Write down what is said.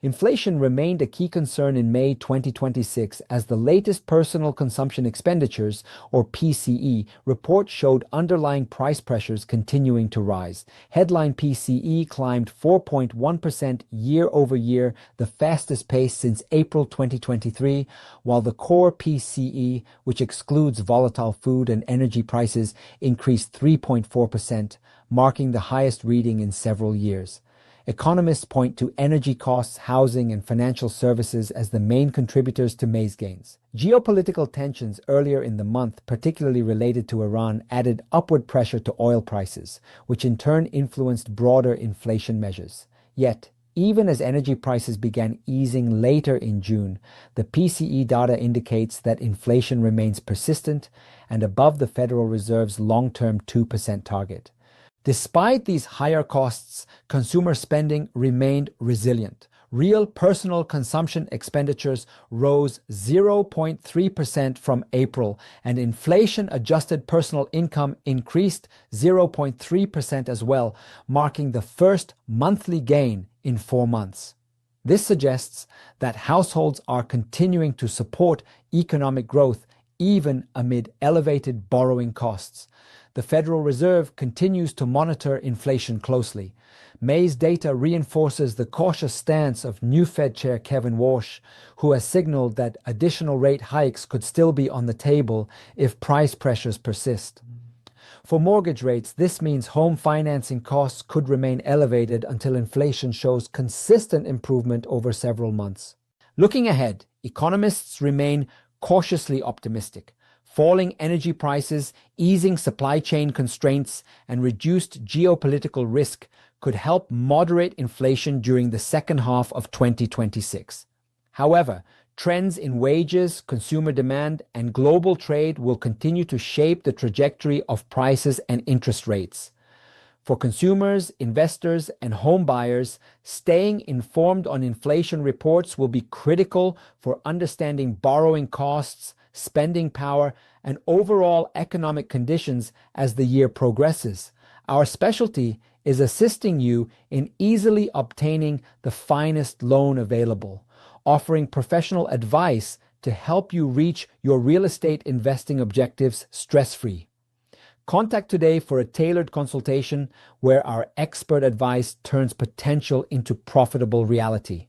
Inflation remained a key concern in May 2026 as the latest Personal Consumption Expenditures, or PCE, report showed underlying price pressures continuing to rise. Headline PCE climbed 4.1% year over year, the fastest pace since April 2023, while the core PCE, which excludes volatile food and energy prices, increased 3.4%, marking the highest reading in several years. Economists point to energy costs, housing, and financial services as the main contributors to May's gains. Geopolitical tensions earlier in the month, particularly related to Iran, added upward pressure to oil prices, which in turn influenced broader inflation measures. Yet, even as energy prices began easing later in June, the PCE data indicates that inflation remains persistent and above the Federal Reserve's long-term 2% target. Despite these higher costs, consumer spending remained resilient. Real personal consumption expenditures rose 0.3% from April, and inflation-adjusted personal income increased 0.3% as well, marking the first monthly gain in 4 months. This suggests that households are continuing to support economic growth even amid elevated borrowing costs. The Federal Reserve continues to monitor inflation closely. May's data reinforces the cautious stance of new Fed Chair Kevin Warsh, who has signaled that additional rate hikes could still be on the table if price pressures persist. For mortgage rates, this means home financing costs could remain elevated until inflation shows consistent improvement over several months. Looking ahead, economists remain cautiously optimistic. Falling energy prices, easing supply chain constraints, and reduced geopolitical risk could help moderate inflation during the second half of 2026. However, trends in wages, consumer demand, and global trade will continue to shape the trajectory of prices and interest rates. For consumers, investors, and home buyers, staying informed on inflation reports will be critical for understanding borrowing costs, spending power, and overall economic conditions as the year progresses. Our specialty is assisting you in easily obtaining the finest loan available, offering professional advice to help you reach your real estate investing objectives stress-free. Contact today for a tailored consultation where our expert advice turns potential into profitable reality.